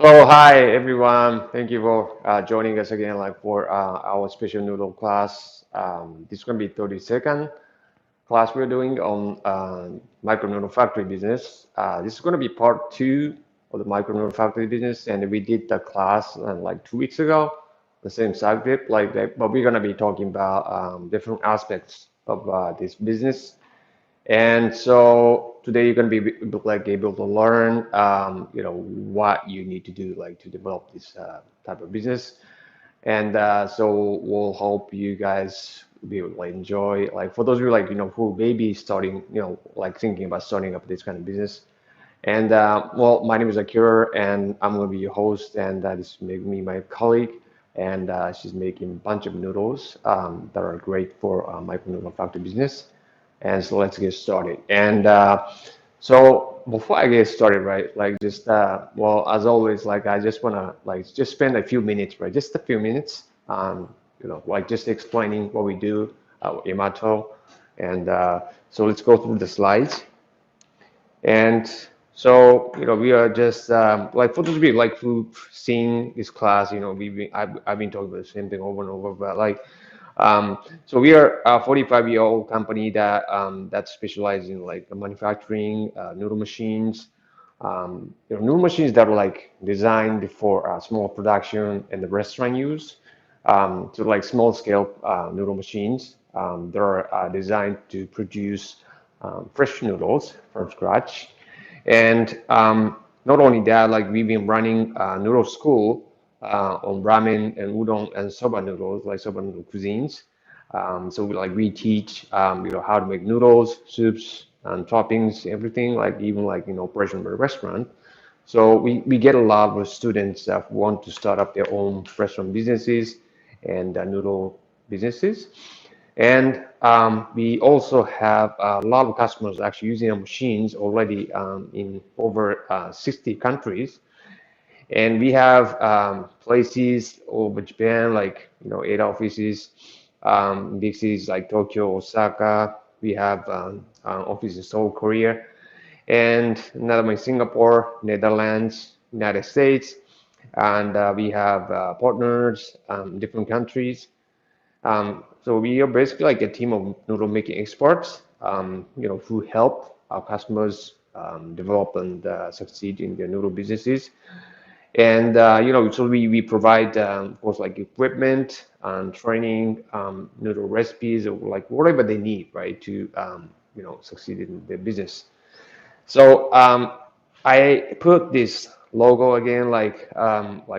Hello, hi everyone. Thank you for joining us again, like for our special noodle class. This is gonna be 30-second class we're doing on micro noodle factory business. This is gonna be part two of the micro noodle factory business, and we did the class like 2 weeks ago, the same subject, like that. But we're gonna be talking about different aspects of this business. And so today you're going to be like able to learn, what you need to do like to develop this type of business. And so we'll hope you guys be able to like, enjoy. Like for those of you like who may be starting, like thinking about starting up this kind of business. And well, my name is Akira, and I'm going to be your host. And this is me, my colleague, and she's making a bunch of noodles that are great for micro noodle factory business. And so let's get started. And so before I get started, right, like just well, as always, like I just wanna like just spend a few minutes, right, just a few minutes, like just explaining what we do at Yamato. And so let's go through the slides. And so, we are just like for those of you like who've seen this class, I've been talking about the same thing over and over, but like, so we are a 45-year-old company that specializes in like manufacturing noodle machines, noodle machines that are like designed for small production and the restaurant use. So like small scale noodle machines, they're designed to produce fresh noodles from scratch. And not only that, like we've been running noodle school on ramen and udon and soba noodles, like soba noodle cuisines. So we teach how to make noodles, soups, and toppings, everything like even like operation of a restaurant. So we get a lot of students that want to start up their own restaurant businesses and noodle businesses. And we also have a lot of customers actually using our machines already in over 60 countries. And we have places over Japan, like, 8 offices, big cities like Tokyo, Osaka. We have office in Seoul, Korea, and another one in Singapore, Netherlands, United States. And we have partners, different countries. So we are basically like a team of noodle making experts, who help our customers develop and succeed in their noodle businesses. And so we provide, of course, like equipment and training, noodle recipes, or like whatever they need, right, to succeed in their business. So I put this logo again, like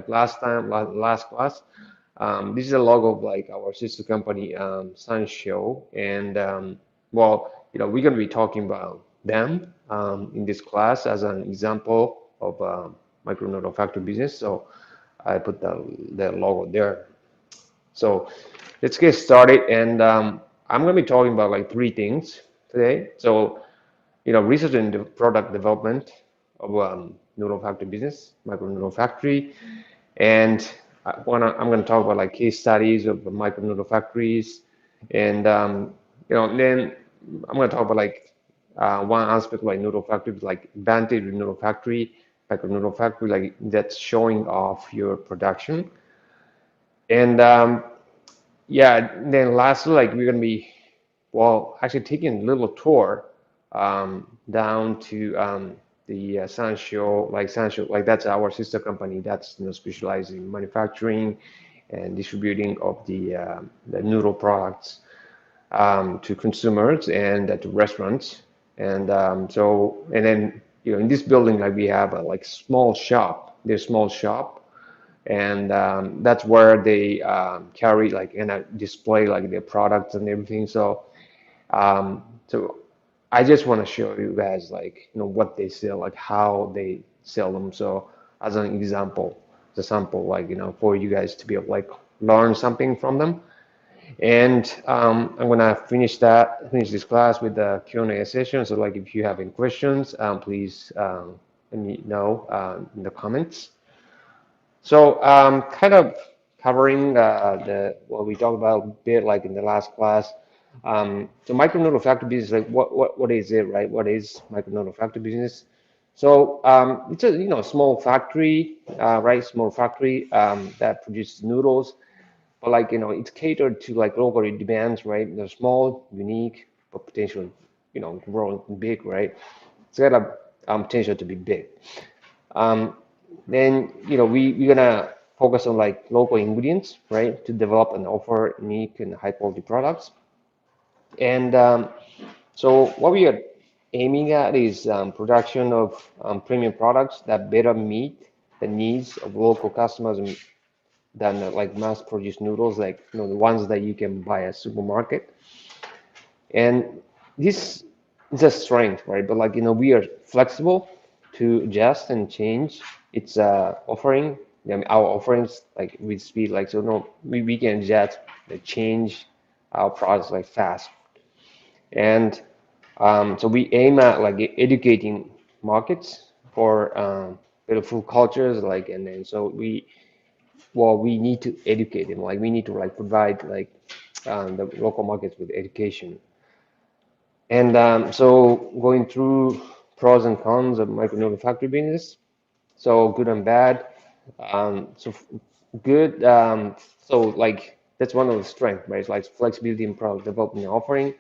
last time, last class. This is a logo of like our sister company, Sunshow, and well, we're gonna be talking about them in this class as an example of micro noodle factory business. So I put the logo there. So let's get started, and I'm gonna be talking about like three things today. So research and product development of noodle factory business, micro noodle factory, and I'm gonna talk about like case studies of the micro noodle factories, and then I'm gonna talk about like one aspect like noodle factory, like advantage of noodle factory, micro noodle factory, like that's showing off your production, and yeah, then lastly, like we're gonna be well, actually taking a little tour down to the Sanshio, like that's our sister company that's specializing in manufacturing and distributing of the noodle products to consumers and to restaurants. And and then in this building, like we have a like small shop, their small shop, and that's where they carry like and display like their products and everything. So I just want to show you guys like what they sell, like how they sell them. So as an example, the sample, like for you guys to be able to like learn something from them. And I'm gonna finish this class with the Q&A session. So like if you have any questions, please let me know in the comments. So kind of covering the what we talked about a bit like in the last class. So micronodal factor business, like what is it, right? What is micronodal factor business? So it's a small factory, right? Small factory that produces noodles, but like it's catered to like local demands, right? They're small, unique, but potentially grow big, right? It's got a potential to be big. Um, then we're gonna focus on like local ingredients, right, to develop and offer unique and high quality products. And so what we are aiming at is production of premium products that better meet the needs of local customers than like mass-produced noodles, like the ones that you can buy at supermarket. And this is a strength, right? But like we are flexible to adjust and change its offering. I mean, our offerings like with speed, like so no, we can adjust, change our products like fast. And so we aim at like educating markets for better food cultures, like, and then so we need to educate them, like we need to like provide like the local markets with education. And so going through pros and cons of micro noodle factory business, so good and bad. Good, so like that's one of the strengths, right? It's like flexibility in product development and offering.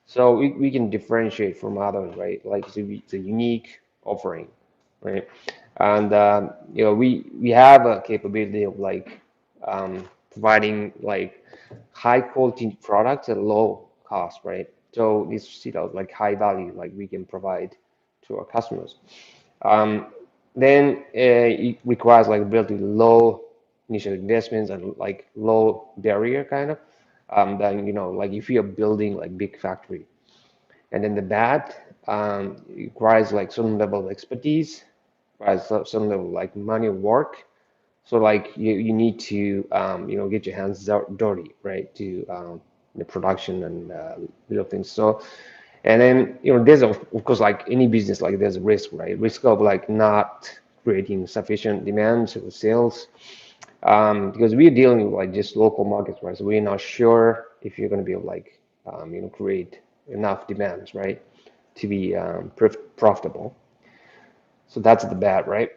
So we can differentiate from others, right? Like it's a unique offering, right? And we have a capability of like providing like high quality products at low cost, right? So it's like high value, like we can provide to our customers. Um, then it requires like relatively low initial investments and like low barrier kind of. Then like if you're building like big factory, and then the bad requires like some level of expertise, requires some level of like manual work. So like you need to get your hands dirty, right, to the production and little things. So and then there's of course like any business like there's a risk, right? Risk of like not creating sufficient demand for sales because we're dealing with like just local markets, right? So we're not sure if you're going to be able to like create enough demands, right, to be profitable. So that's the bad, right?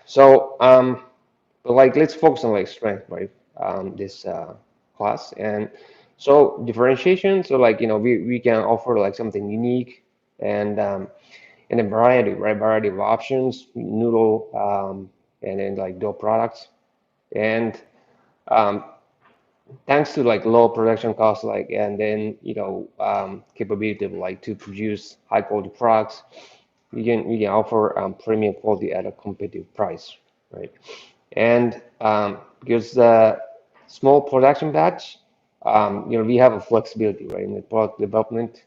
So but like let's focus on like strength, right? This class and so differentiation. So like we can offer like something unique and a variety, right? Variety of options, noodle and then like dough products and um, thanks to like low production costs, like and then capability of like to produce high quality products, we can offer premium quality at a competitive price, right? And because the small production batch, we have a flexibility, right, in the product development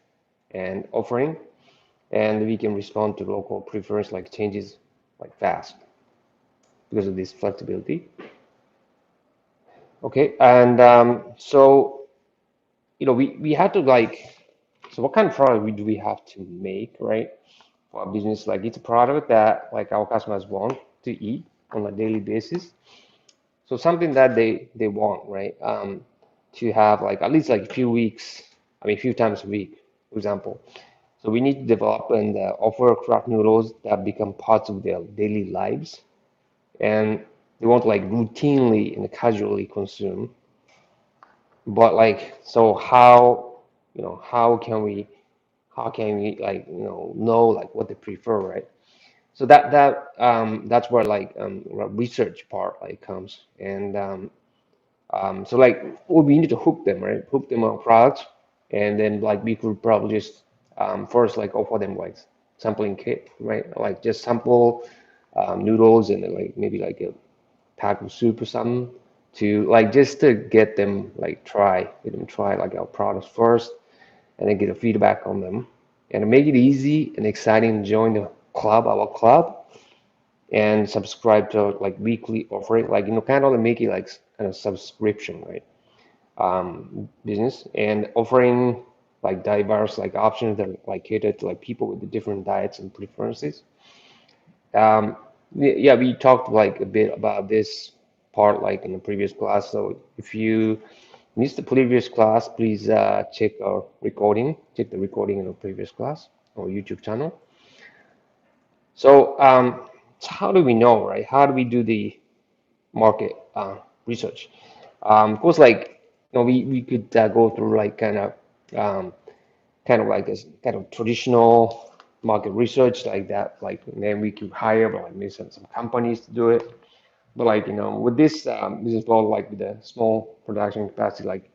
and offering, and we can respond to local preference like changes like fast because of this flexibility. Okay, and so we had to like, so what kind of product do we have to make, right? For our business, like it's a product that like our customers want to eat on a daily basis. So something that they want, right? To have like at least like a few weeks, I mean, a few times a week, for example. So we need to develop and offer craft noodles that become parts of their daily lives, and they want to like routinely and casually consume. But like, so how can we like know like what they prefer, right? So that's where like research part like comes, and so like we need to hook them, right? Hook them on products, and then like we could probably just first like offer them like sampling kit, right? Like just sample noodles and then like maybe like a pack of soup or something to like just to get them try like our products first and then get a feedback on them and make it easy and exciting to join the club, our club, and subscribe to like weekly offering, like kind of make it like kind of subscription, right? Business and offering like diverse like options that like cater to like people with the different diets and preferences. Um, yeah, we talked like a bit about this part like in the previous class. So if you missed the previous class, please check the recording in the previous class or YouTube channel. So how do we know, right? How do we do the market research? Of course, like we could go through like kind of like a kind of traditional market research like that. Like and then we could hire like maybe some companies to do it. But like with this business model, like with the small production capacity, like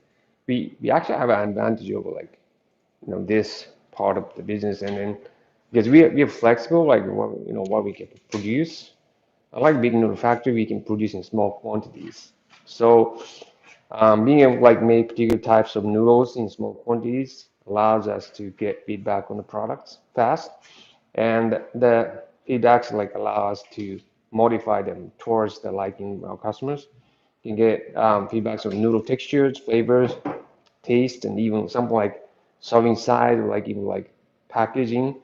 we actually have an advantage over like this part of the business, and then because we are flexible, like what we can produce. Unlike big noodle factory, we can produce in small quantities. So being able to like make particular types of noodles in small quantities allows us to get feedback on the products fast, and the feedbacks like allow us to modify them towards the liking of our customers. You can get feedbacks on noodle textures, flavors, taste, and even something like serving size or like even like packaging.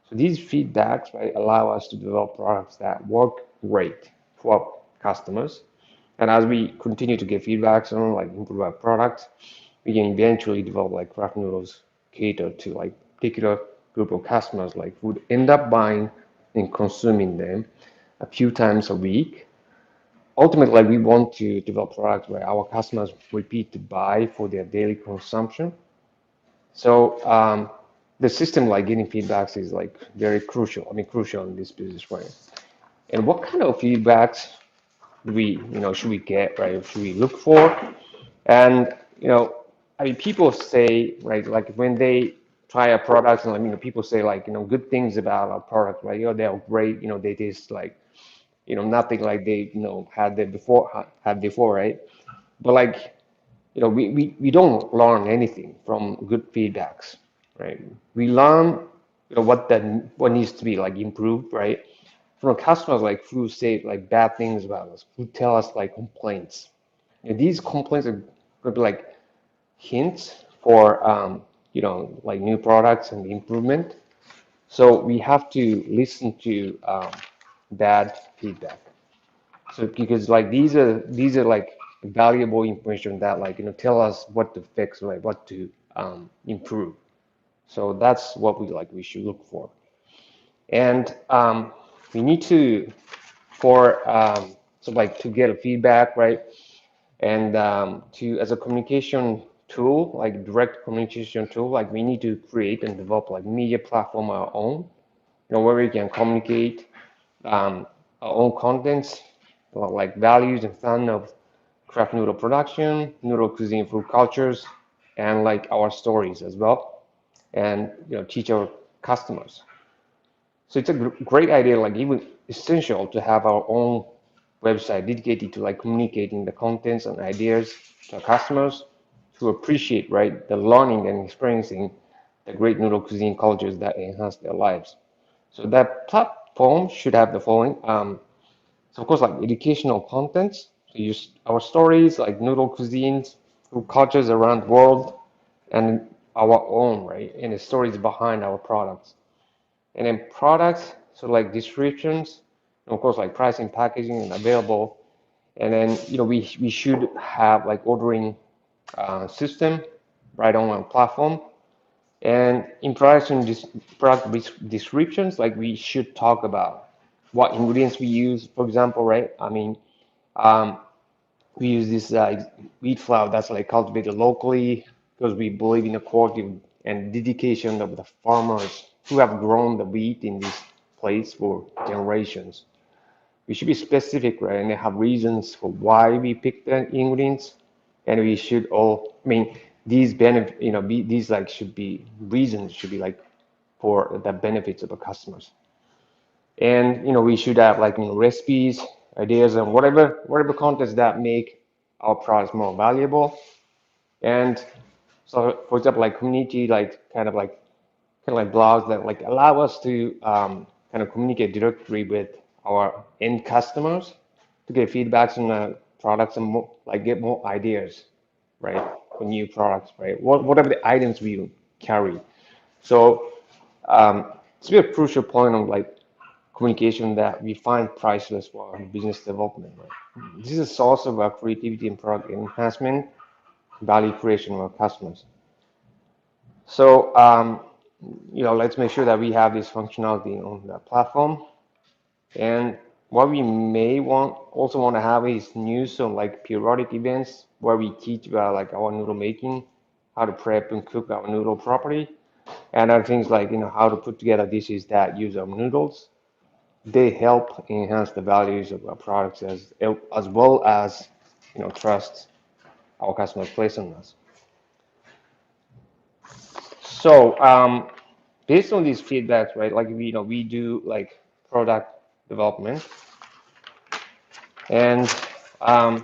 So these feedbacks, right, allow us to develop products that work great for our customers. And as we continue to get feedbacks on like improve our products, we can eventually develop like craft noodles cater to like particular group of customers like who would end up buying and consuming them a few times a week. Ultimately, like, we want to develop products where our customers repeat to buy for their daily consumption. So the system like getting feedbacks is like very crucial. I mean, crucial in this business, right? And what kind of feedbacks do should we get, right? Should we look for? And I mean, people say, right, like when they try a product, and I mean, people say like, good things about our product, right? They're great. They taste like, nothing like they, had before, right? But like, we don't learn anything from good feedbacks, right? We learn, what needs to be like improved, right? From customers like who say like bad things about us, who tell us like complaints. And these complaints are going to be like hints for like new products and improvement. So we have to listen to bad feedback. So because like these are like valuable information that like tell us what to fix, right? What to improve. So that's what we should look for. And we need to for so like to get a feedback, right? And to as a communication tool, like direct communication tool, like we need to create and develop like media platform our own, where we can communicate our own contents, like values and fun of craft noodle production, noodle cuisine food cultures, and like our stories as well, and teach our customers. So it's a great idea, like even essential to have our own website dedicated to like communicating the contents and ideas to our customers to appreciate, right, the learning and experiencing the great noodle cuisine cultures that enhance their lives. So that platform should have the following. So of course, like educational contents, to use our stories, like noodle cuisines, food cultures around the world, and our own, right, and the stories behind our products. And then products, so like descriptions, and of course like pricing, packaging, and available. And then we should have like ordering system right on our platform. And in product descriptions, like we should talk about what ingredients we use, for example, right? I mean, um, we use this wheat flour that's like cultivated locally because we believe in the quality and dedication of the farmers who have grown the wheat in this place for generations. We should be specific, right? And have reasons for why we pick the ingredients. And we should all, I mean, these benefit, these like should be reasons should be like for the benefits of the customers. And we should have like recipes, ideas, and whatever contents that make our products more valuable. And so, for example, like community, like kind of like blogs that like allow us to kind of communicate directly with our end customers to get feedbacks on the products and more, like get more ideas, right, for new products, right? Whatever the items we carry. So it's a crucial point of like communication that we find priceless for our business development, right? This is a source of our creativity and product enhancement, value creation of our customers. So let's make sure that we have this functionality on the platform. And what we may want to have is news on like periodic events where we teach about like our noodle making, how to prep and cook our noodle properly, and other things like how to put together dishes that use our noodles. They help enhance the values of our products as well as trust our customers place on us. So based on these feedbacks, right, like we do like product development, and um,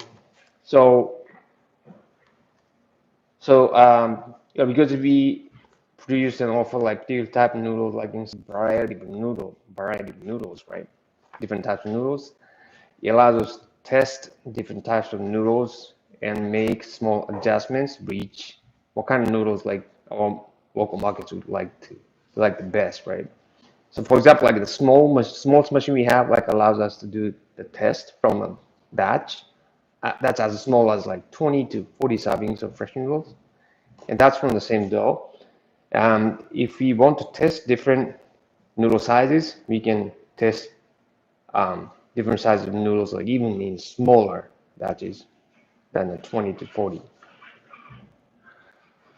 so because we produce and offer like particular type of noodles, like in variety of noodles, right? Different types of noodles. It allows us to test different types of noodles and make small adjustments for each what kind of noodles like our local markets would like the best, right? So for example, like the smallest machine we have like allows us to do the test from a batch. That's as small as like 20 to 40 servings of fresh noodles, and that's from the same dough. If we want to test different noodle sizes, we can test different sizes of noodles, like even in smaller batches than the 20 to 40.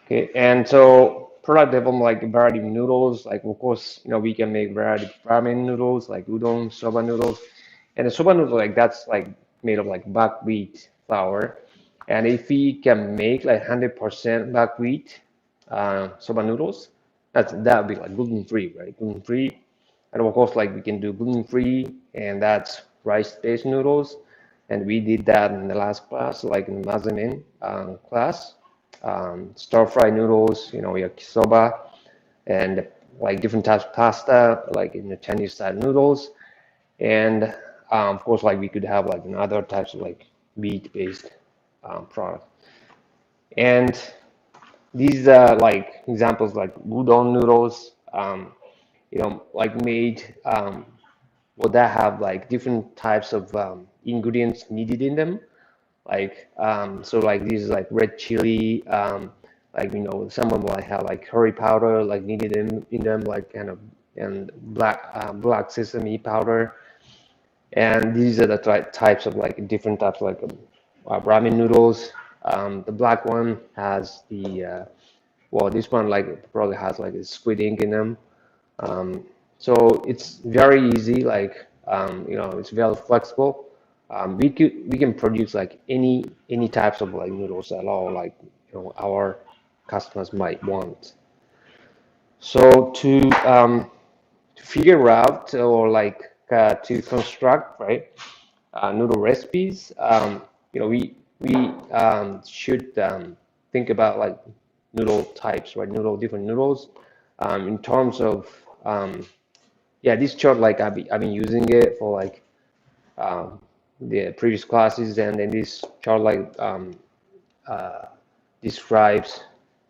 Okay, and so product development, like a variety of noodles, like of course, we can make variety of ramen noodles, like udon, soba noodles, and the soba noodle, like that's like made of like buckwheat flour, and if we can make like 100% buckwheat soba noodles, that would be like gluten-free, right? Gluten-free, and of course, like we can do gluten-free, and that's rice-based noodles, and we did that in the last class, like in the Mazemen class. Stir-fry noodles, yakisoba, and like different types of pasta, like in the Chinese style noodles, and of course, like we could have like other types of like meat-based product. And these are like examples like udon noodles, like made would that have like different types of ingredients needed in them. Like so like these like red chili, like some of them like have like curry powder like needed in them, like kind of, and black sesame powder. And these are the types of like different types like ramen noodles. The black one has well, this one like probably has like a squid ink in them. Um, so it's very easy, like it's very flexible. We can produce like any types of like noodles at all, like our customers might want. So to figure out or like to construct, right, noodle recipes, we should think about like noodle types, right? Different noodles in terms of yeah, this chart like I've been using it for like um, the previous classes, and then this chart like uh, describes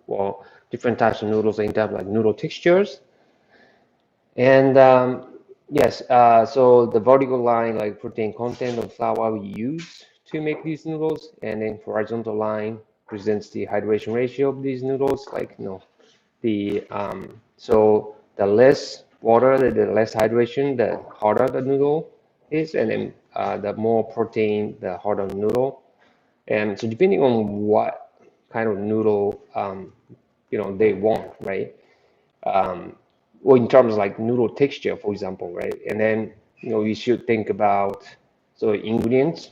well different types of noodles in terms of like noodle textures. And yes, so the vertical line like protein content of flour we use to make these noodles, and then horizontal line presents the hydration ratio of these noodles, like the so the less water, the less hydration, the harder the noodle is, and then the more protein, the harder the noodle. And so depending on what kind of noodle they want, right? Um, or in terms of like noodle texture, for example, right? And then you should think about so ingredients,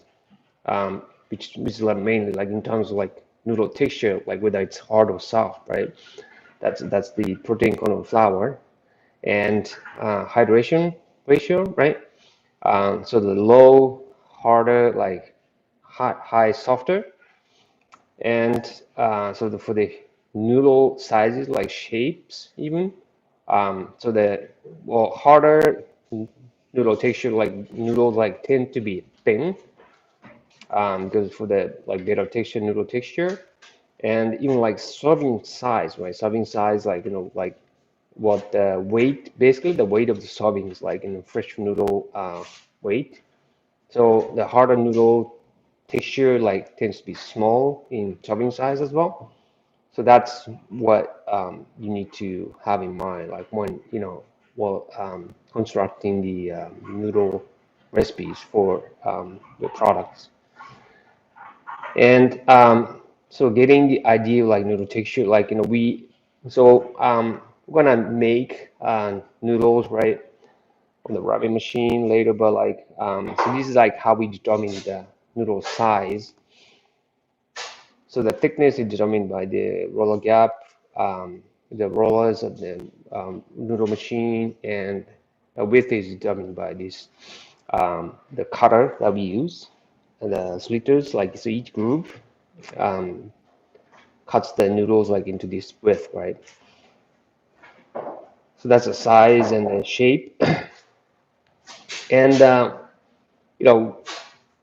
which is like mainly like in terms of like noodle texture, like whether it's hard or soft, right? That's the protein content of flour, and hydration ratio, right? So the low, harder, like high, softer, and so for the noodle sizes, like shapes, even. So the well harder noodle texture, like noodles like tend to be thin, because for the like better texture, noodle texture, and even like serving size, right? Serving size, like like what the weight, basically the weight of the serving is like in a fresh noodle weight. So the harder noodle texture like tends to be small in serving size as well. So that's what you need to have in mind, like when well constructing the noodle recipes for the products. And so getting the idea of like noodle texture, like we're gonna make noodles right on the ramen machine later, but like so this is like how we determine the noodle size. So the thickness is determined by the roller gap, the rollers of the noodle machine, and the width is determined by this the cutter that we use, and the splitters. Like so, each group um, cuts the noodles like into this width, right? So that's the size and the shape, and you know,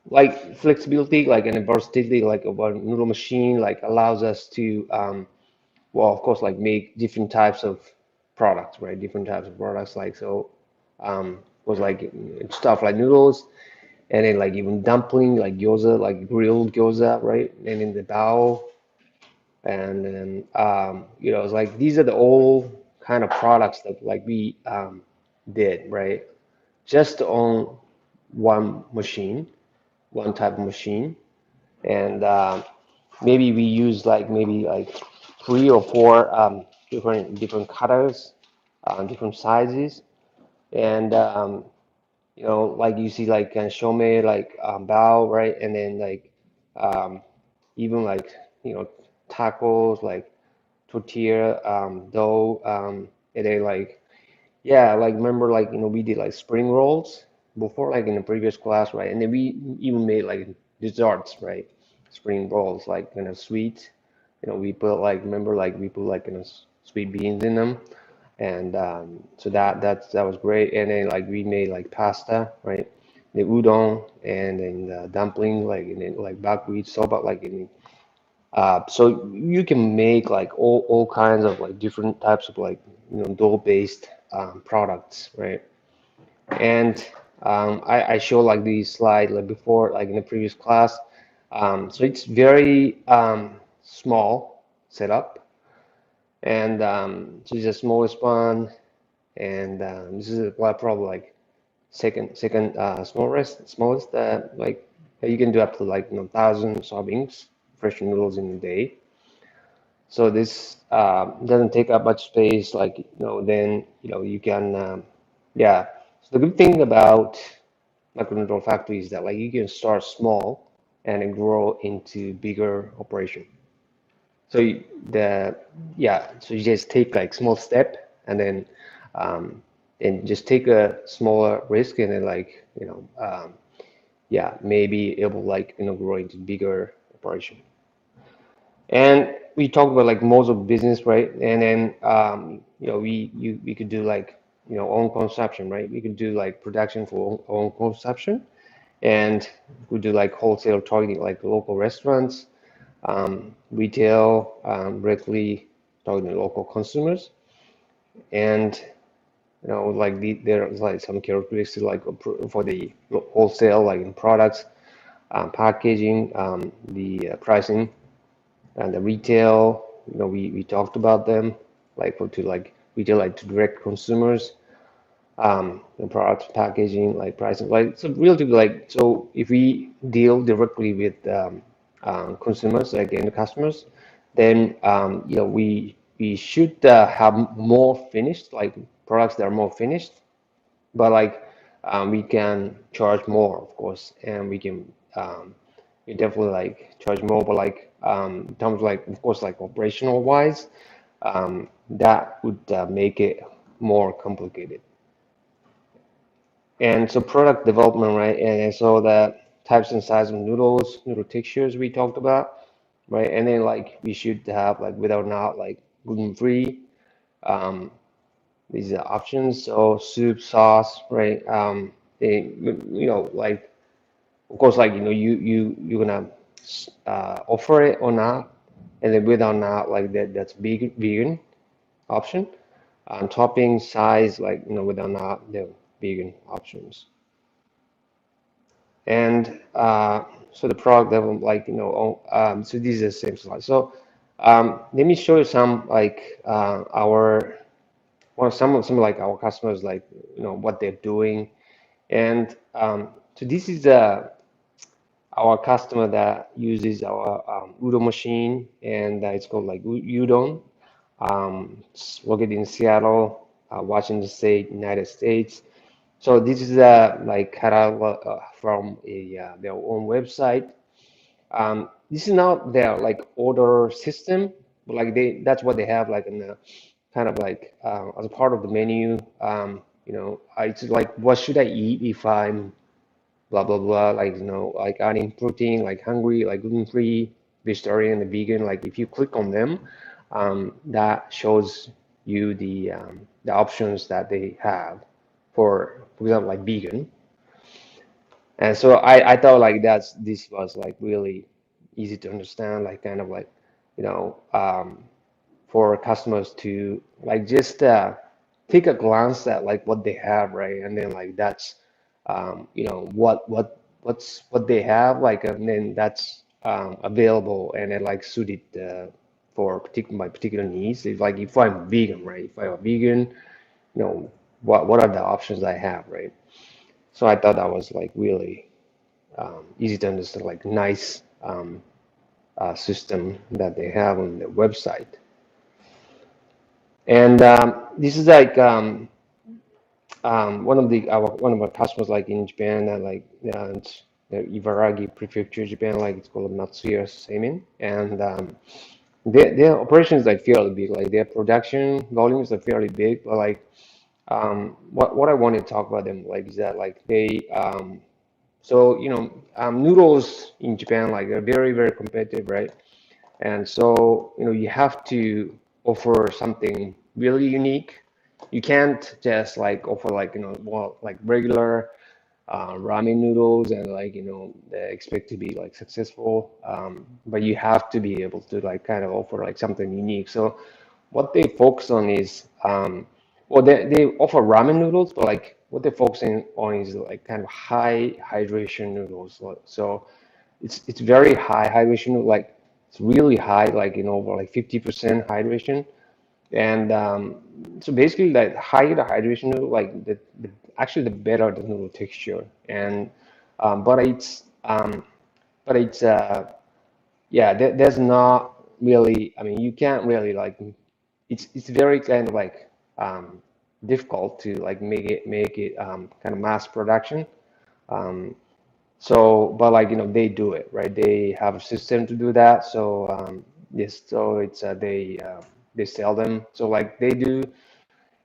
like flexibility, like and versatility, like of a noodle machine, like allows us to well, of course, like make different types of products, right? Different types of products, like so, was like stuff like noodles, and then like even dumpling, like gyoza, like grilled gyoza, right? And in the bao, and then it's like these are the all kind of products that like we did, right? Just on one machine, one type of machine, and maybe we use like maybe like three or four different cutters, different sizes, and like you see like shomei, like bao, right, and then like um, even like tacos, like tortilla dough, and then like yeah, like remember like we did like spring rolls before, like in the previous class, right? And then we even made like desserts, right? Spring rolls, like sweet. We put like remember like we put like sweet beans in them, and so that was great. And then like we made like pasta, right? The udon and then the dumpling, like and then like buckwheat soba, like in so you can make like all kinds of like different types of like dough-based products, right? And I show like these slide like before, like in the previous class. So it's very small setup, and so it's a small span, and this is probably like second smallest like you can do up to like 1,000 servings fresh noodles in a day. So this doesn't take up much space, like then you can yeah. So the good thing about microneedle factory is that like you can start small and then grow into bigger operation. So the yeah, so you just take like small step um, and just take a smaller risk and then like yeah, maybe it will like grow into bigger operation. And we talk about like modes of business, right? And then we could do like own consumption, right? We could do like production for own consumption, and we do like wholesale targeting like local restaurants, retail, directly targeting local consumers, and like there's like some characteristics like for the wholesale like in products, packaging, the pricing and the retail, we talked about them, like for to like retail, like to direct consumers, the product packaging, like pricing, like so relatively like so if we deal directly with consumers, like end customers, then we should have more finished, like products that are more finished, but like we can charge more, of course, and we definitely like charge more, but like in terms of like of course like operational wise, that would make it more complicated. And so product development, right? And so the types and size of noodles, noodle textures we talked about, right? And then like we should have like without not like gluten free. Um, these are options. So soup, sauce, right? Like of course, like you're gonna offer it or not, and then whether or not like that's vegan option. Topping size, like whether or not they're vegan options. And so the product level, like so these are the same slide. So let me show you some like our well some like our customers, like what they're doing. And So this is our customer that uses our udon machine, and it's called like Udon. It's located in Seattle, Washington State, United States. So this is like catalog from their own website. This is not their like order system, but like that's what they have like in the kind of like as a part of the menu. It's like what should I eat if I'm blah blah blah, like like adding protein, like hungry, like gluten-free, vegetarian, and vegan. Like if you click on them, that shows you the options that they have for example, like vegan. And so I thought like this was like really easy to understand, like kind of like, you know, for customers to like just take a glance at like what they have, right? And then like that's what they have, like, and then that's available and then like suited for particular my particular needs. It's like if I'm vegan, right? If I'm a vegan, what are the options I have, right? So I thought that was like really easy to understand, like nice system that they have on their website. And this is like one of our customers, like in Japan, like it's the Ibaraki Prefecture, Japan, like it's called Matsuya Seimin, and their operations like fairly big, like their production volumes are fairly big, but like what I want to talk about them like is that like they so noodles in Japan like are very very competitive, right? And so, you have to offer something really unique. You can't just like offer like, well, like regular ramen noodles and like, they expect to be like successful. But you have to be able to like kind of offer like something unique. So what they focus on is, well, they offer ramen noodles, but like what they're focusing on is like kind of high hydration noodles. So it's very high hydration, like it's really high, like over like 50% hydration. And so basically, like higher the hydration, like the actually the better the noodle texture. And but it's yeah, there's not really. I mean, you can't really like it's very kind of like difficult to like make it kind of mass production. Um, so, but like they do it, right? They have a system to do that. So yes, so it's they sell them. So like they do,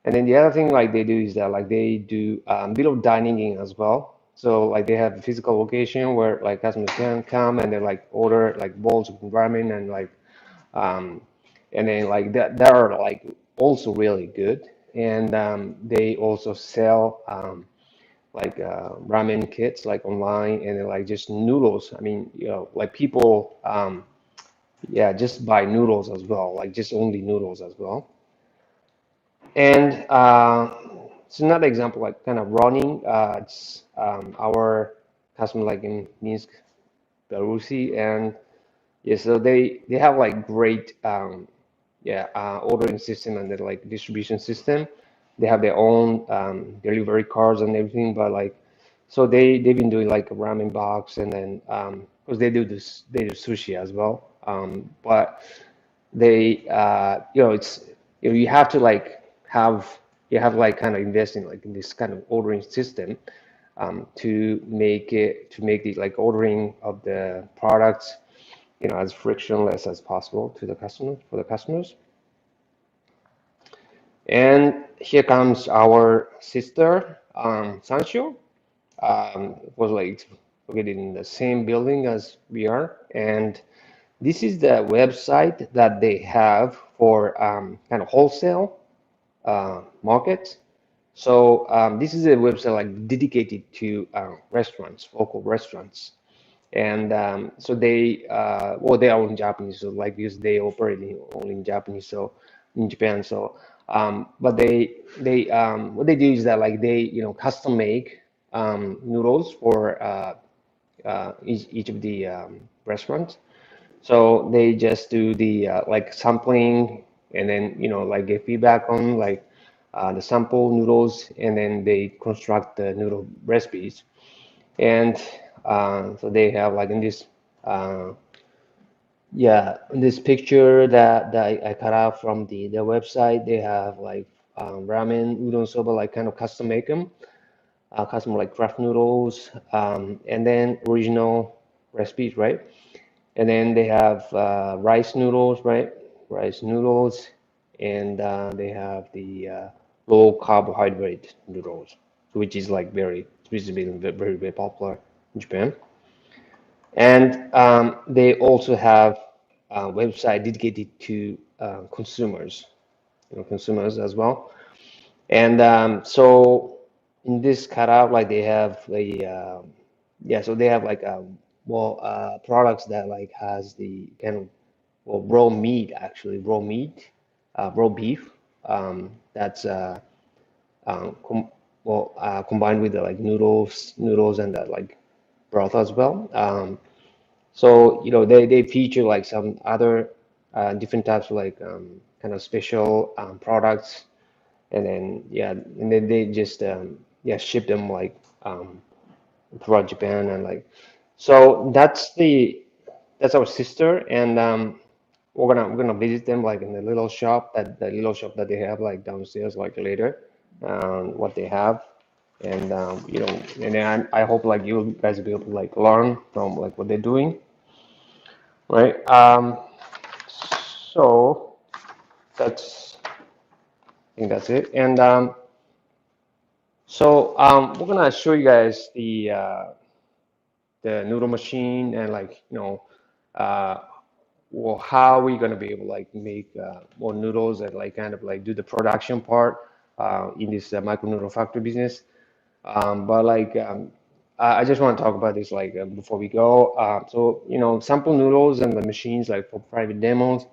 and then the other thing like they do is that like they do a bit of dining in as well. So like they have a physical location where like customers can come and they like order like bowls of ramen um, and then like that are like also really good. And they also sell. Like ramen kits like online and then like just noodles. I mean, like people yeah, just buy noodles as well, like just only noodles as well. And it's another example like kind of running. It's our customer like in Minsk, Belarusi, and yeah, so they have like great yeah, ordering system and then like distribution system. They have their own delivery cars and everything, but like so they've been doing like a ramen box and then because they do sushi as well. But they it's you have to like have you have like kind of invest in like in this kind of ordering system to make the like ordering of the products as frictionless as possible to the customer for the customers. And here comes our sister, Sancho. It was like located in the same building as we are, and this is the website that they have for kind of wholesale market. So this is a website like dedicated to restaurants, local restaurants. And so well, they are in Japanese, so like because they operate only in Japanese, so in Japan. So, but they what they do is that like they custom make noodles for each of the restaurants. So they just do the like sampling, and then like get feedback on like the sample noodles, and then they construct the noodle recipes. And so they have like in this uh, yeah, in this picture that I cut out from the website, they have like ramen, udon, soba, like kind of custom make them, custom like craft noodles, and then original recipes, right? And then they have rice noodles, right? Rice noodles, and they have the low carbohydrate noodles, which is like which is been very popular in Japan. And they also have a website dedicated to consumers, consumers as well. And so in this cutout, like they have yeah, so they have like products that like has the kind of raw meat, actually raw meat, raw beef. That's com combined with the like noodles and that like broth as well. So, they feature like some other different types of like kind of special products, and then yeah, and then they just yeah, ship them like throughout Japan, and like so that's our sister, and we're gonna visit them like in the little shop that they have like downstairs like later, what they have. And and then I hope like you guys will be able to like learn from like what they're doing, right? So I think that's it. And we're gonna show you guys the noodle machine, and like uh, well, how we gonna be able to like make more noodles and like kind of like do the production part in this micro noodle factory business. But like I just want to talk about this like before we go. So sample noodles and the machines like for private demos.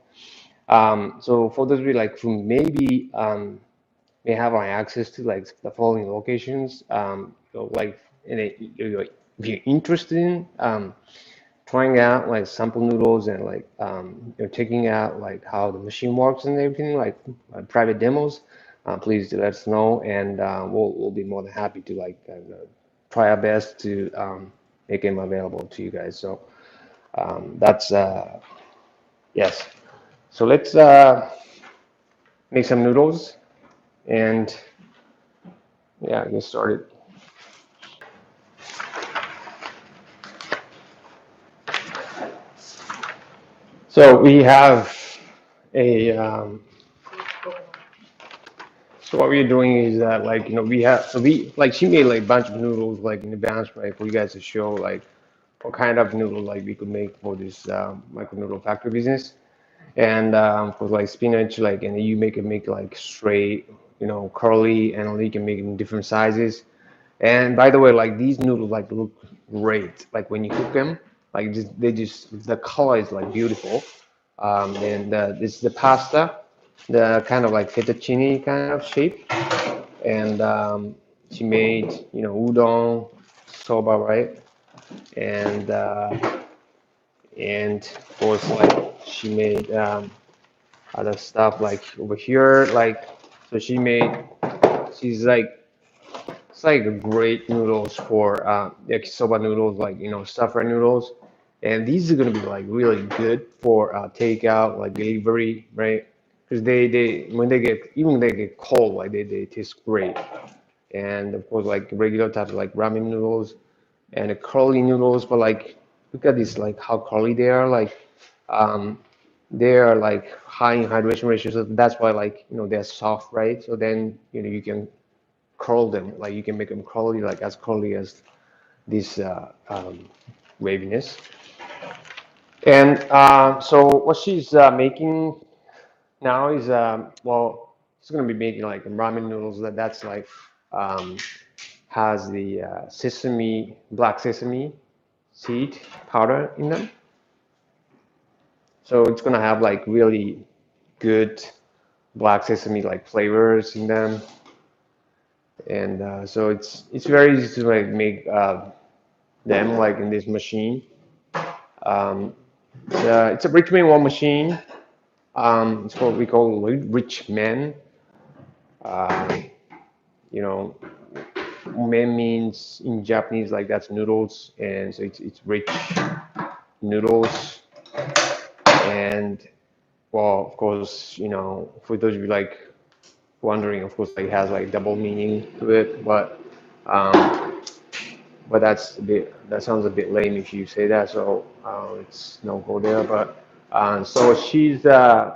So for those of you like who maybe may have like access to like the following locations, like if you're interested in trying out like sample noodles and like checking out like how the machine works and everything, like private demos, please do let us know, and we'll be more than happy to like try our best to make them available to you guys. So that's yes. So let's make some noodles and yeah, get started. So we have a so what we're doing is that like we have so we like she made like a bunch of noodles like in advance, right, for you guys to show like what kind of noodle like we could make for this micro noodle factory business. And for like spinach, like, and you make like straight, curly, and you can make it in different sizes. And by the way, like these noodles like look great. Like when you cook them, like the color is like beautiful. And this is the pasta, the kind of like fettuccine kind of shape. And she made, udon, soba, right? And of course, like she made other stuff like over here, like so she's like it's like great noodles for yakisoba noodles, like stir fry noodles, and these are gonna be like really good for takeout, like delivery, right? Because they when they get even when they get cold, like they taste great. And of course, like regular types of like ramen noodles and the curly noodles, but like look at this, like how curly they are, like um, they are like high in hydration ratio, so that's why like they're soft, right? So then you can curl them, like you can make them curly, like as curly as this waviness. And so what she's making now is well, she's gonna be making like ramen noodles that's like um, has the black sesame seed powder in them. So it's gonna have like really good black sesame like flavors in them, and so it's very easy to like make them like in this machine. Um, it's a Richmond one machine. It's what we call Richmond. Um, you know, Men means in Japanese like that's noodles, and so it's rich noodles. And well, of course, for those of you like wondering, of course, like it has like double meaning to it, um, but that sounds a bit lame if you say that, so it's no go there. But so she's well,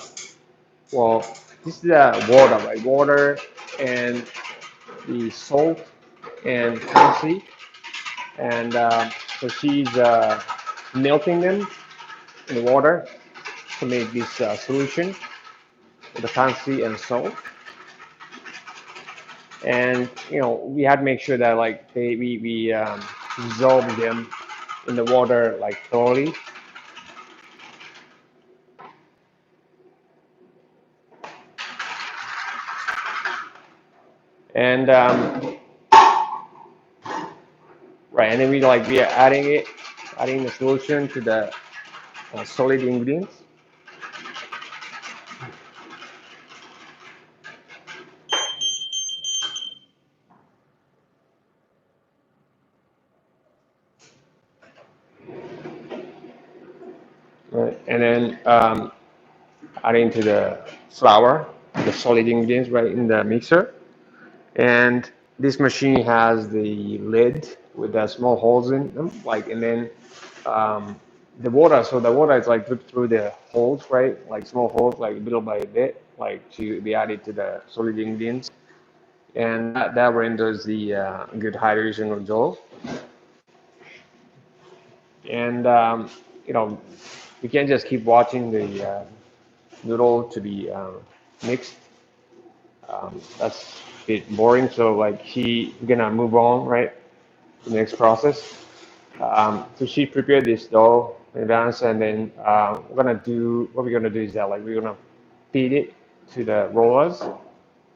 this is water, right? Water and the salt and currency, and so she's melting them in the water to make this solution with the currency and salt. And we had to make sure that like we dissolve them in the water like thoroughly. And right, and then we are adding the solution to the solid ingredients. Right, and then adding to the flour, the solid ingredients right in the mixer. And this machine has the lid with the small holes in them, like, and then um, the water. So the water is like dripped through the holes, right? Like small holes, like little by bit, like to be added to the solid ingredients, and that renders the good hydration of dough. And you can't just keep watching the noodle to be mixed. That's a bit boring. So like she gonna move on, right? The next process. So she prepared this dough in advance, and then what we're gonna do is that like we're gonna feed it to the rollers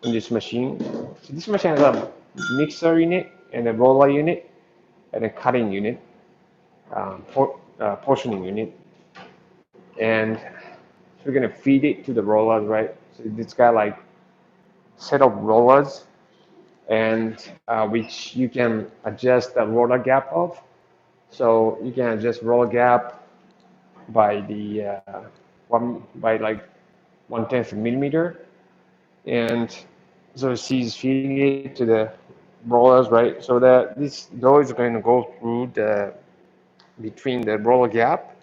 in this machine. So this machine has a mixer unit and a roller unit and a cutting unit, portioning unit, and so we're gonna feed it to the rollers, right? So it's got like set of rollers, and which you can adjust the roller gap of. So you can adjust roller gap by the one by like 1/10 millimeter, and so she's feeding it to the rollers, right? So that this dough is going to go through the between the roller gap,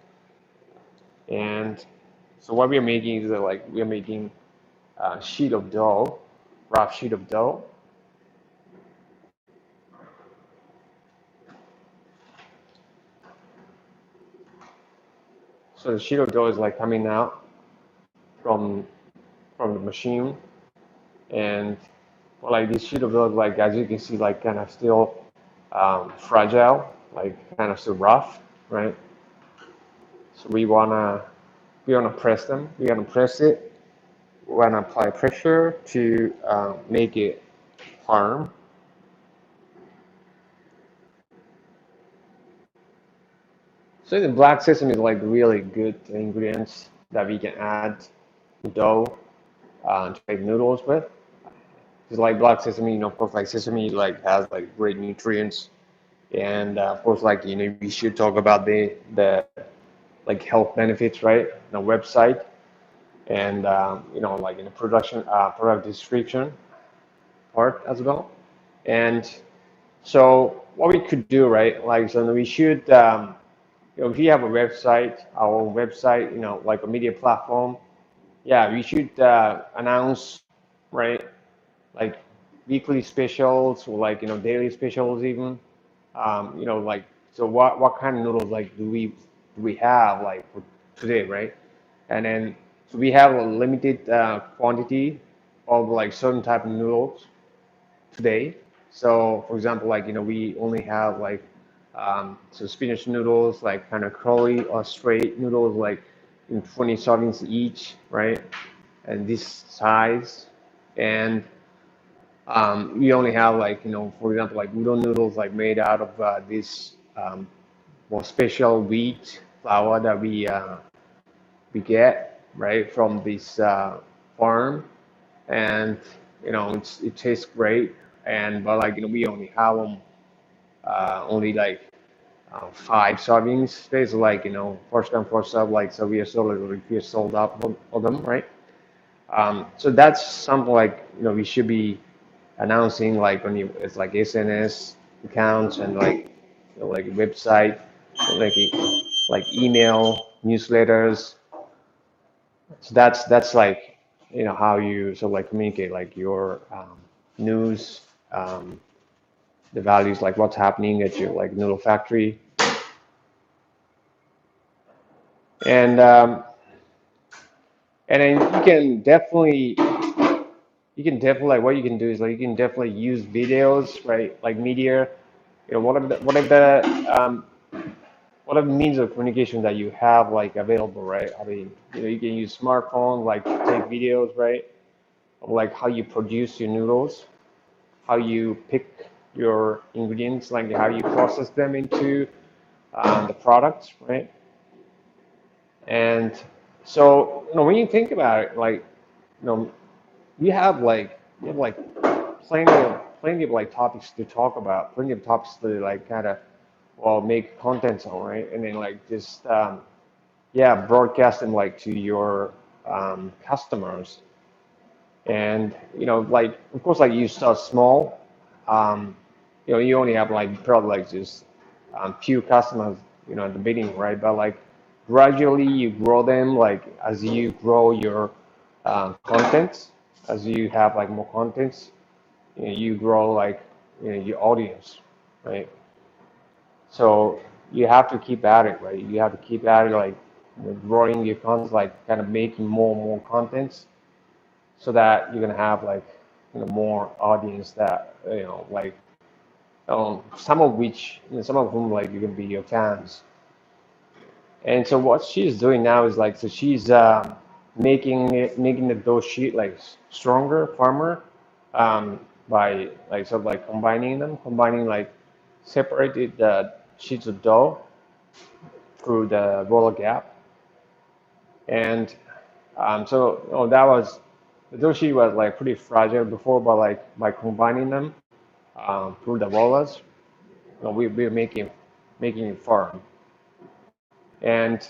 and so what we are making is like we are making a sheet of dough, rough sheet of dough. So the sheet of dough is like coming out from the machine, and well, like this sheet of dough, like as you can see, like kind of still fragile, like kind of still rough, right? So we wanna press them. We wanna press it. We wanna apply pressure to make it firm. So the black sesame is like really good ingredients that we can add to dough to make noodles with. It's like black sesame, of course, like sesame like has like great nutrients, and of course, like we should talk about the like health benefits, right? On the website, and like in the product description part as well. And so what we could do, right? Like so we should if you have a website, our own website, like a media platform, yeah, we should announce, right? Like weekly specials or like daily specials even. Like so what kind of noodles like do we have like for today, right? And then so we have a limited quantity of like certain type of noodles today. So for example, like we only have like so spinach noodles, like kind of curly or straight noodles, like in 20 servings each, right? And this size, and we only have like for example, like udon noodles, like made out of this more special wheat flour that we get right from this farm, and it tastes great, and but like we only have them only like 5 servings. There's like first come first serve, like so we are sold out of them, right? So that's something like we should be announcing like when you it's like SNS accounts and like like website, like like email newsletters. So that's like how you sort of like communicate like your news, the values, like what's happening at your like noodle factory, and and then you can definitely like what you can do is like you can definitely use videos, right? Like media, whatever means of communication that you have like available, right? I mean, you can use smartphone like to take videos, right? Of like how you produce your noodles, how you pick your ingredients, like how you process them into the products, right? And so, when you think about it, like, you know, you have like plenty of like topics to talk about, plenty of topics to like kind of make contents on, right? And then like just yeah, broadcast them like to your customers. And like of course, like you start small. Um, you only have like probably like just few customers, at the beginning, right? But like gradually you grow them, like as you grow your contents, as you have like more contents, you grow like your audience, right? So you have to keep at it, right? You have to keep at it, like growing your content, like kind of making more and more contents, so that you're gonna have like more audience that like some of whom like you can be your fans. And so what she's doing now is like so she's making the dough sheet like stronger, firmer, by like sort of like combining like separated the sheets of dough through the roller gap. And so that was the dough sheet was like pretty fragile before, but like by combining them through the rollers, we're making it firm. And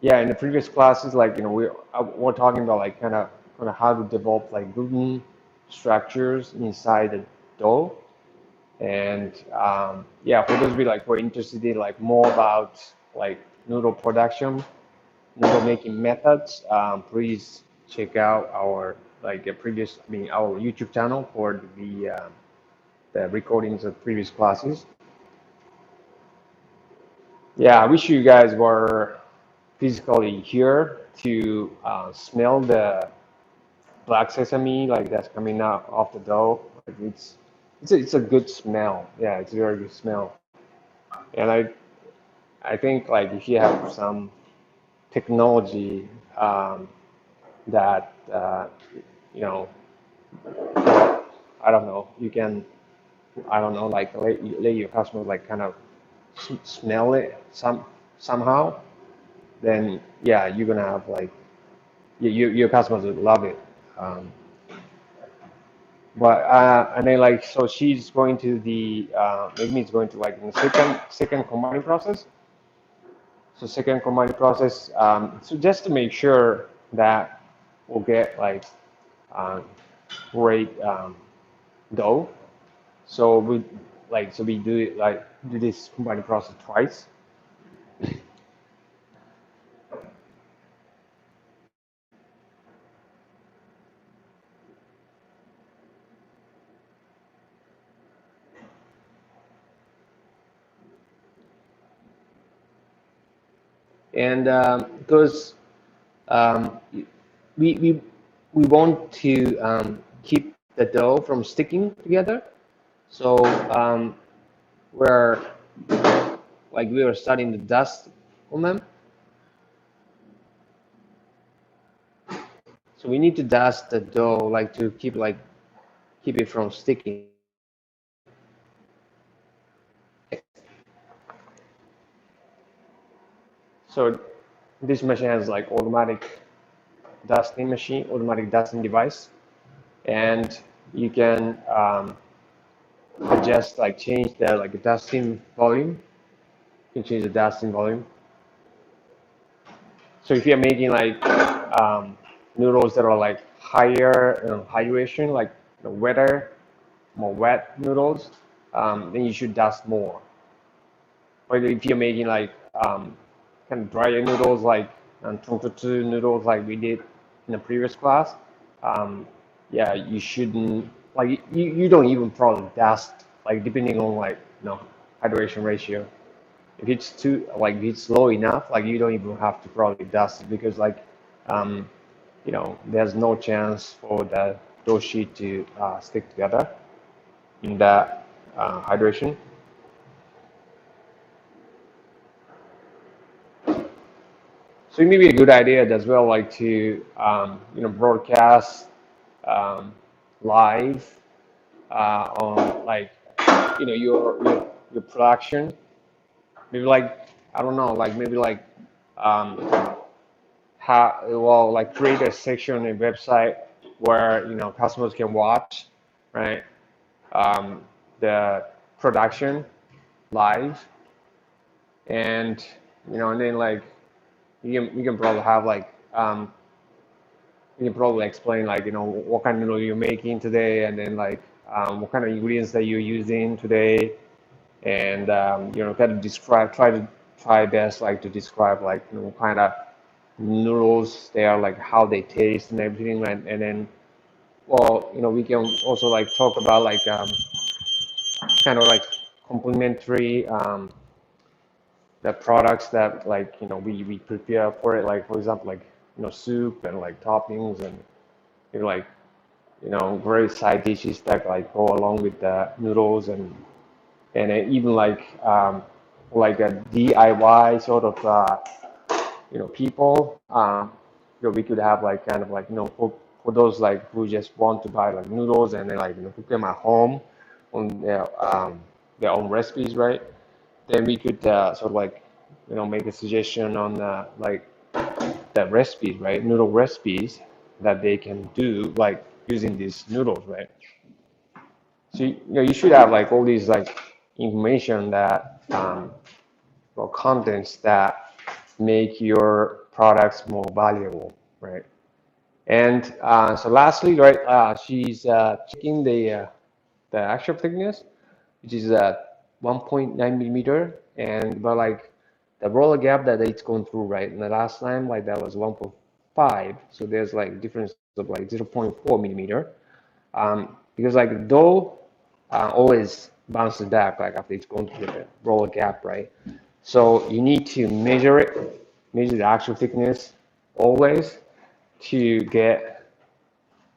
yeah, in the previous classes, like we're talking about like kind of how to develop like gluten structures inside the dough. And yeah, for those of you like who are interested in like more about like noodle production, noodle making methods, please check out our like a previous, I mean, our YouTube channel for the recordings of previous classes. Yeah, I wish you guys were physically here to smell the black sesame like that's coming out off the dough. Like it's a good smell. Yeah, it's a very good smell. And I think like if you have some technology that you know I don't know, you can, I don't know, like let your customers like kind of smell it somehow, then yeah, you're gonna have like your customers would love it. Um, but and then like so she's going to the maybe it's going to like in the second combining process. So second combining process. So just to make sure that we'll get like um, great dough. So we do it like do this combining process twice. And because um, we we we want to keep the dough from sticking together. So we're like we were starting to dust on them. So we need to dust the dough like to keep it from sticking. So this machine has like automatic dusting device, and you can adjust, like change the like dusting volume. You can change the dusting volume. So if you're making like noodles that are like higher hydration, like wetter, more wet noodles, then you should dust more. But if you're making like kind of drier noodles, like tonkotsu noodles, like we did in the previous class, um, yeah, you shouldn't like you don't even probably dust, like depending on like hydration ratio. If it's too like if it's low enough, like you don't even have to probably dust it because like um, there's no chance for the dough sheet to stick together in that hydration. So it may be a good idea as well, like to broadcast um, live on like your production. Maybe like I don't know, like maybe like um, how well like create a section on a website where customers can watch, right? Um, the production live, and and then like you can probably have like you can probably explain like what kind of noodle you're making today, and then like what kind of ingredients that you're using today, and kind of describe try best like to describe like what kind of noodles they are, like how they taste and everything, and then well we can also like talk about like kind of like complementary the products that like we prepare for it, like for example like soup and like toppings and like very side dishes that like go along with the noodles, and even like a DIY sort of people we could have like kind of like for those like who just want to buy like noodles and then like cook them at home on their own recipes, right? Then we could sort of like make a suggestion on like the recipes, right? Noodle recipes that they can do like using these noodles, right? So you should have like all these like information that or contents that make your products more valuable, right? And so lastly, right, she's checking the actual thickness, which is 1.9 millimeter, and but like the roller gap that it's going through, right? And the last time, like that was 1.5, so there's like difference of like 0.4 millimeter, because like dough always bounces back like after it's gone through the roller gap, right? So you need to measure it, measure the actual thickness always to get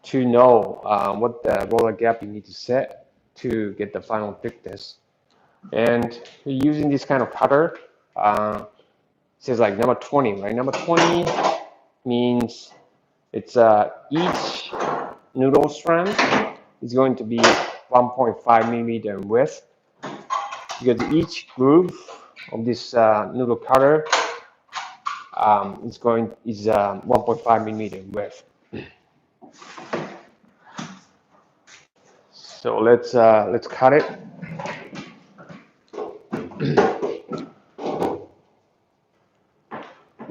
to know what the roller gap you need to set to get the final thickness. And using this kind of cutter, it says like number 20, right? Number 20 means it's each noodle strand is going to be 1.5 millimeter in width, because each groove of this noodle cutter is 1.5 millimeter in width. So let's cut it.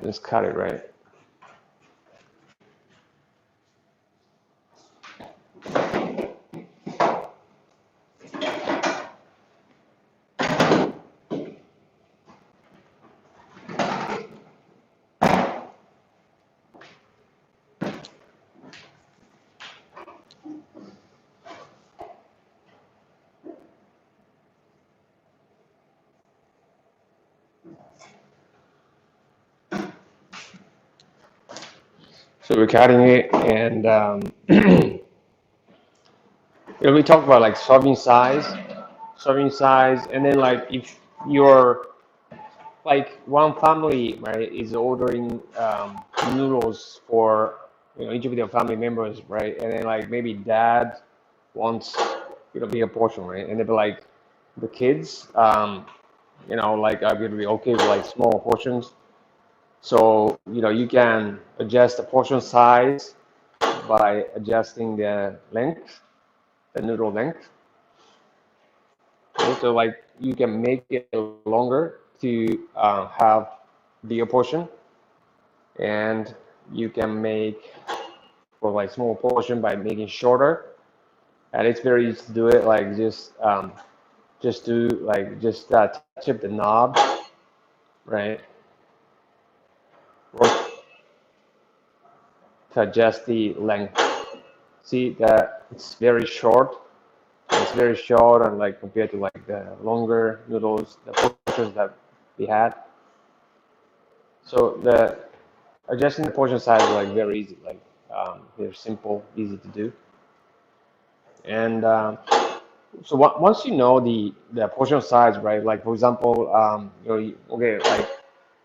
Let's cut it, right? So we're cutting it, and we talk about like serving size, and then like if you're like one family, right, is ordering noodles for each of their family members, right, and then like maybe dad wants bigger portion, right, and they'd be like the kids, like are gonna be okay with like small portions. So you can adjust the portion size by adjusting the length, the noodle length. Okay, so like you can make it longer to have bigger portion, and you can make for like small portion by making shorter. And it's very easy to do it. Like just do like just touch up the knob, right? Or to adjust the length. See that it's very short. It's very short and like compared to like the longer noodles, the portions that we had. So the adjusting the portion size is like very easy, like very simple, easy to do. And so once you know the portion size, right? Like for example, okay, like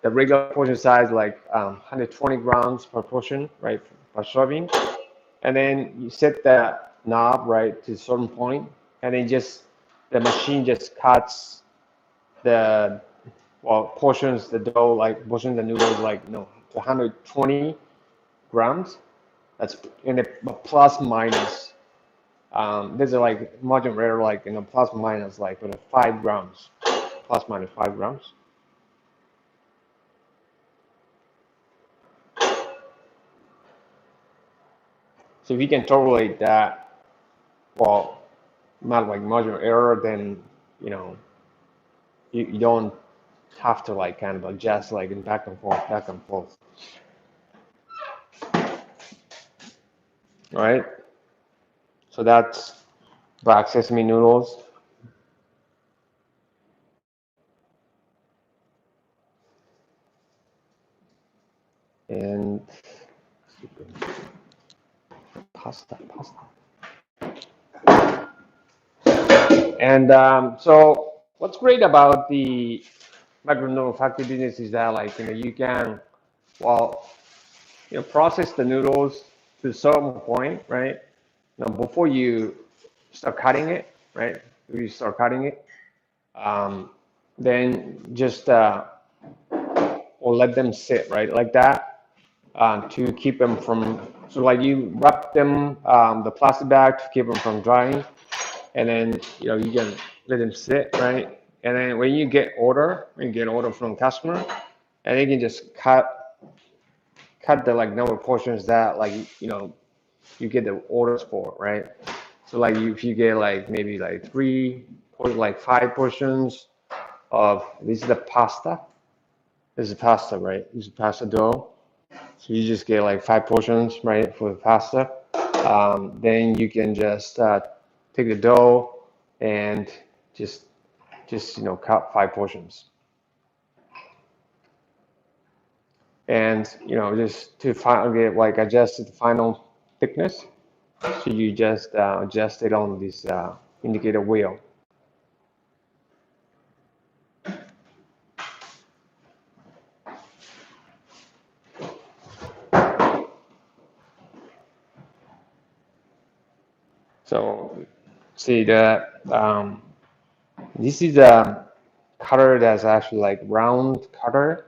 the regular portion size, like 120 grams per portion, right, per serving. And then you set the knob right to a certain point, and then just the machine just cuts the portions, the dough, like portions the noodles, like to 120 grams. That's in a plus minus. There's a like margin error, like plus minus like 5 grams, plus minus 5 grams. So if you can tolerate that, well, not like margin error, then you know you don't have to like kind of adjust like in back and forth, back and forth. All right. So that's black sesame noodles. And pasta. And so what's great about the micro noodle factory business is that like you can well process the noodles to a certain point, right? Before you start cutting it, right? You start cutting it, um, then just or let them sit right like that to keep them from. So like you wrap them the plastic bag to keep them from drying, and then you can let them sit right. And then when you get order from customer, and you can just cut the like number of portions that like you get the orders for, right? So like if you get like maybe like three or like 5 portions of this is the pasta. This is pasta, right? This is pasta dough. So you just get like 5 portions, right, for the pasta. Then you can just take the dough and just cut 5 portions, and just to get like adjust the final thickness. So you just adjust it on this indicator wheel. So see that this is a cutter that's actually like round cutter.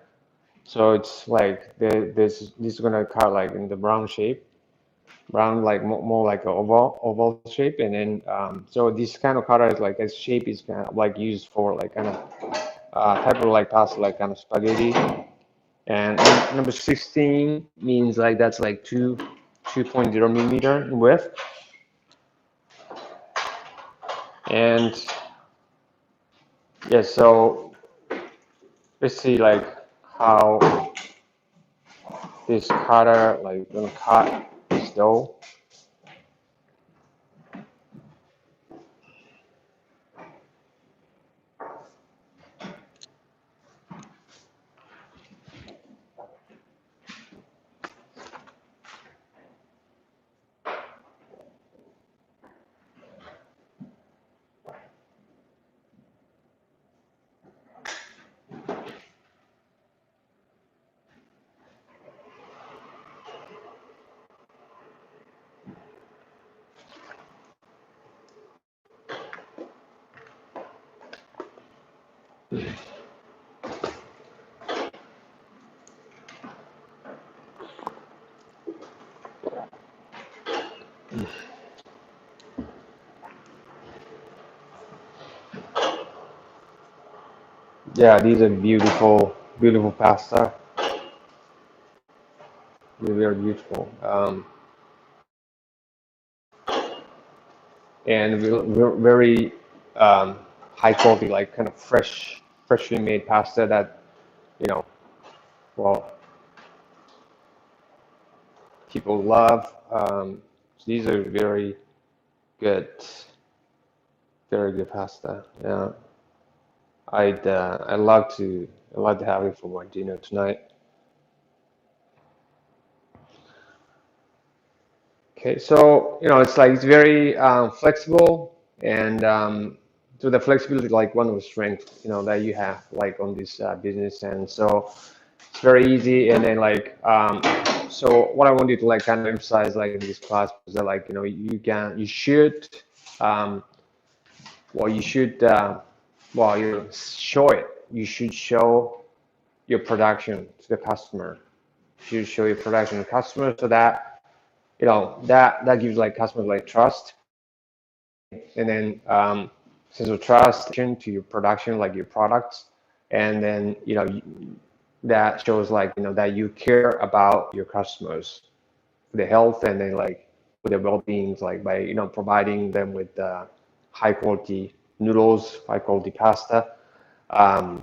So it's like this is gonna cut like in the round shape, round like more like a oval shape, and then so this kind of cutter is like its shape is kind of like used for like kind of type of like pasta like kind of spaghetti. And number 16 means like that's like 2.0 millimeter in width. And yeah, so let's see like how this cutter like gonna cut this dough. Yeah, these are beautiful, beautiful pasta. They're very beautiful. And we're very high quality, like kind of freshly made pasta that, you know, well, people love. So these are good, very good pasta. Yeah, I'd love to have it for my dinner tonight. Okay, so it's like it's very flexible, and to the flexibility, like one of the strengths, that you have like on this business, and so it's very easy. And then like so what I wanted to like kind of emphasize like in this class was that like you should um, you should you show it. You should show your production to the customer. You should show your production to the customer so that that gives like customers like trust, and then sense of trust to your production, like your products, and then that shows like that you care about your customers, the health, and then like with their well-being, like by providing them with high quality noodles, high quality pasta, um,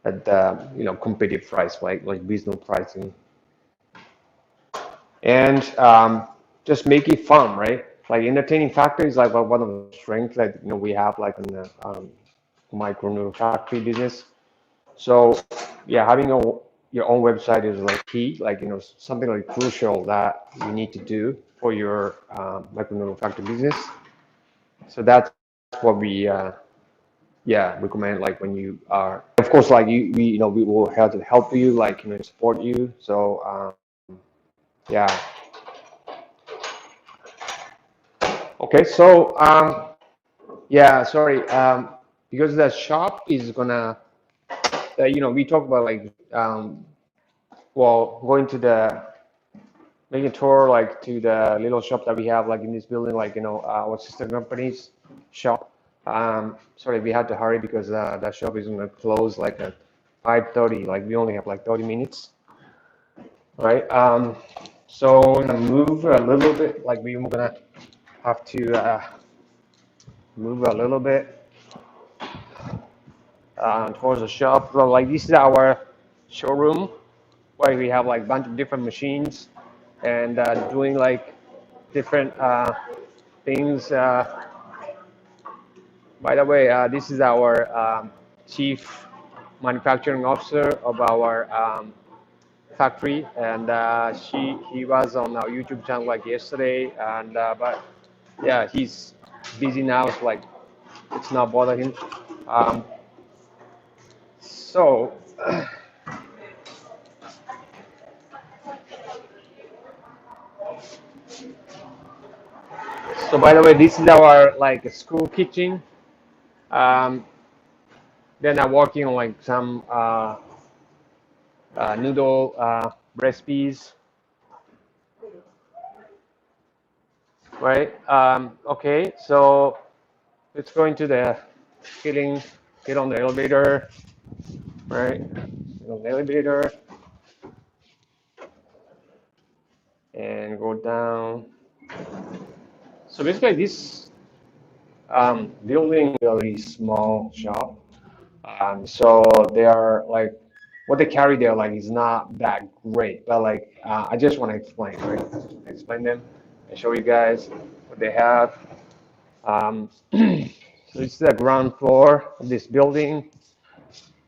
at competitive price, like reasonable pricing, and just make it fun, right? Like entertaining factor is like one of the strengths that we have like in the micro noodle factory business. So yeah, having your own website is like key, like something like crucial that you need to do for your micro noodle factory business. So that's what we yeah recommend, like when you are, of course, like we will help you, like support you. So yeah. Okay, so yeah, sorry. Because the shop is gonna, we talk about like, going to making a tour like to the little shop that we have like in this building, like our sister company's shop. Sorry, we had to hurry because that shop is gonna close like at 5:30. Like we only have like 30 minutes, right? So we're gonna move a little bit. Like we're gonna have to move a little bit towards the shop. So like this is our showroom where we have like a bunch of different machines and doing like different things. By the way, this is our chief manufacturing officer of our factory, and he was on our YouTube channel like yesterday, and but yeah, he's busy now. It's like it's not bother him. Um, so so by the way, this is our like school kitchen. Um, then I'm working on like some noodle recipes, right? Okay, so let's go into the getting get on the elevator, right? Get on the elevator and go down. So basically, this building is a very small shop. So they are like what they carry there like is not that great, but like I just want to explain, right? Explain them and show you guys what they have. So it's the ground floor of this building,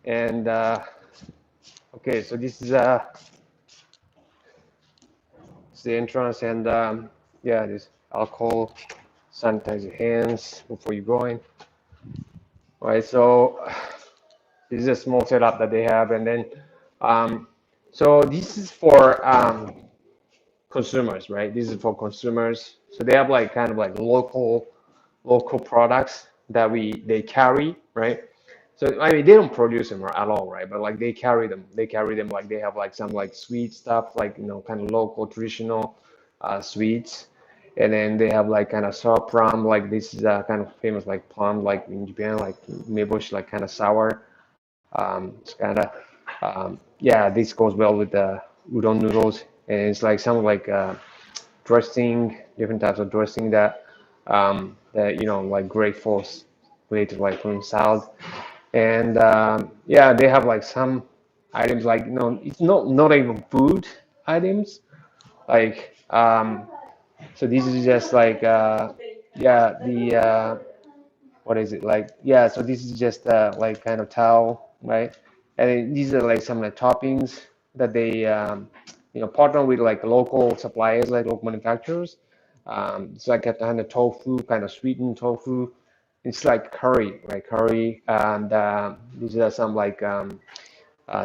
and okay, so this is it's the entrance, and yeah, this alcohol, sanitize your hands before you go in. All right, so this is a small setup that they have, and then um, so this is for consumers, right? This is for consumers. So they have like kind of like local products that they carry, right? So I mean they don't produce them at all, right? But like they carry them. They carry them like they have like some like sweet stuff, like kind of local traditional sweets. And then they have like kind of sour plum, like this is kind of famous like plum, like in Japan, like meboshi, like kind of sour It's kind of yeah, this goes well with the udon noodles, and it's like some like dressing, different types of dressing that like great for related like from salad. And yeah, they have like some items like it's not even food items like so this is just like yeah the what is it like? Yeah, so this is just like kind of towel, right? And then these are like some of the toppings that they partner with like local suppliers, like local manufacturers. It's like a kind of tofu, kind of sweetened tofu. It's like curry, right? Curry, and these are some like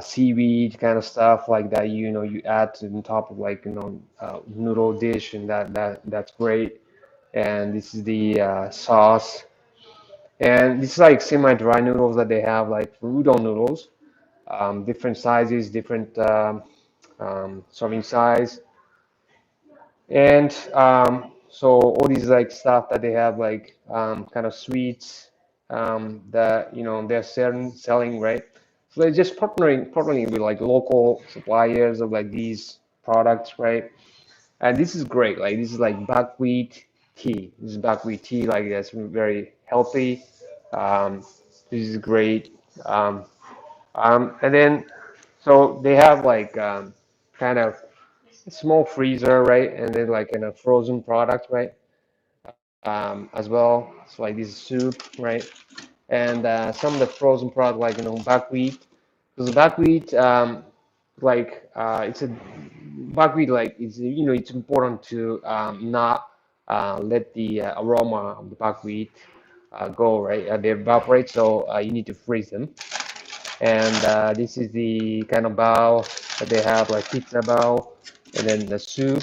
seaweed kind of stuff like that. You add to the top of like noodle dish, and that's great. And this is the sauce. And it's like semi-dry noodles that they have, like udon noodles, different sizes, different serving size, and so all these like stuff that they have, like kind of sweets that they're selling, right? So they're just partnering with like local suppliers of like these products, right? And this is great. Like this is like buckwheat tea. This is buckwheat tea. Like that's very healthy. Um, this is great. Um, and then so they have like kind of small freezer, right? And then like kind of frozen products, right? As well. So like this soup, right? And some of the frozen product like buckwheat. Because buckwheat, like it's a buckwheat like it's important to not let the aroma of the buckwheat go, right? They evaporate, so you need to freeze them. And this is the kind of bowl that they have, like pizza bowl, and then the soup,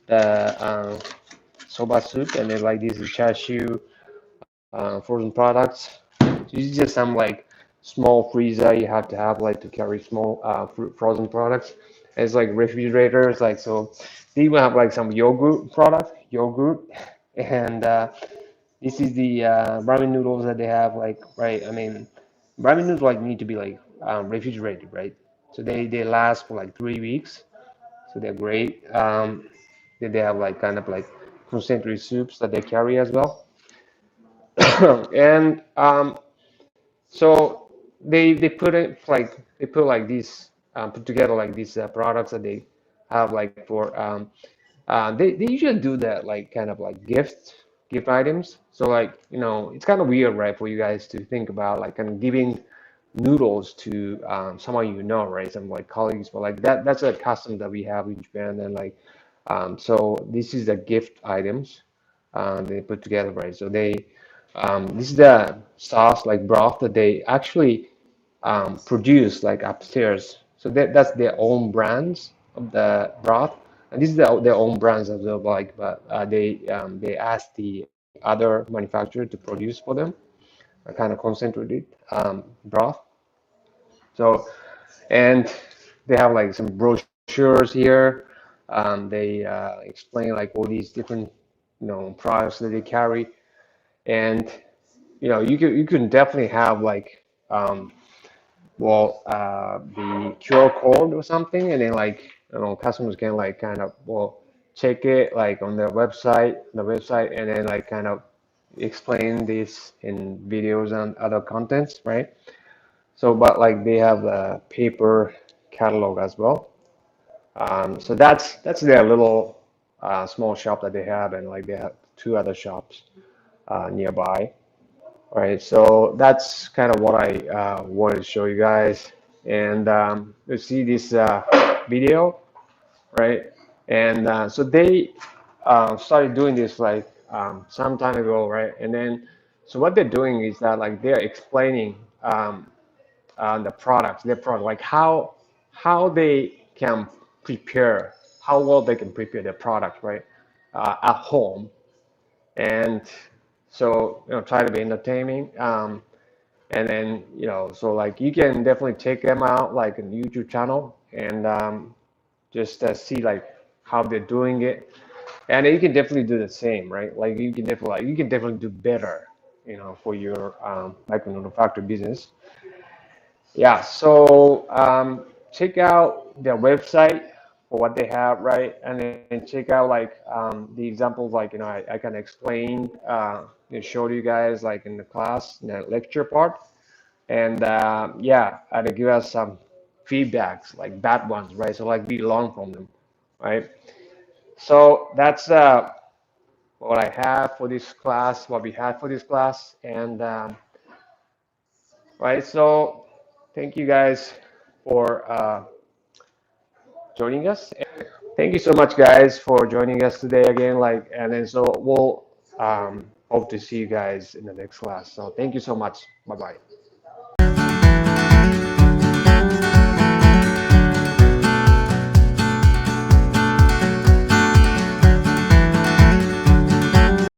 the soba soup, and then like this is chashu frozen products. So it's just some like small freezer you have to have like to carry small frozen products. It's like refrigerators, like so. They even have like some yogurt, and this is the ramen noodles that they have, like right. I mean, ramen noodles like need to be like refrigerated, right? So they last for like 3 weeks, so they're great. Then they have like kind of like concentrated soups that they carry as well. And so they put it like they put like these put together like these products that they have like for they usually do that like kind of like gift items. So like it's kind of weird, right, for you guys to think about like kind of giving noodles to someone right, some like colleagues, but like that's a custom that we have in Japan. And like so this is the gift items they put together, right? So this is the sauce like broth that they actually produce like upstairs. So that's their own brands of the broth, and this is their own brands as well. Like, but they ask the other manufacturer to produce for them a kind of concentrated broth. So, and they have like some brochures here. They explain like all these different products that they carry, and you can definitely have like the QR code or something, and then like customers can like kind of check it like on their website, and then like kind of explain this in videos and other contents, right? So, but like they have a paper catalog as well. So that's their little small shop that they have, and like they have two other shops nearby. Right, so that's kind of what I wanted to show you guys. And you see this video, right? And so they started doing this like some time ago, right? And then, so what they're doing is that like they're explaining the products, their product, like how they can prepare, how well they can prepare their product, right, at home. And so try to be entertaining. And then so like you can definitely check them out like in the YouTube channel, and just see like how they're doing it, and you can definitely do the same, right? Like you can definitely do better for your micro noodle factory business. Yeah, so check out their website for what they have, right? And then check out like the examples, like I can explain, show you guys like in the class, in the lecture part, and yeah, and give us some feedbacks, like bad ones, right? So like we learn from them, right? So that's what I have for this class, what we had for this class, and right. So thank you guys for joining us. Thank you so much, guys, for joining us today again. Like, and then so we'll hope to see you guys in the next class. So thank you so much. Bye bye.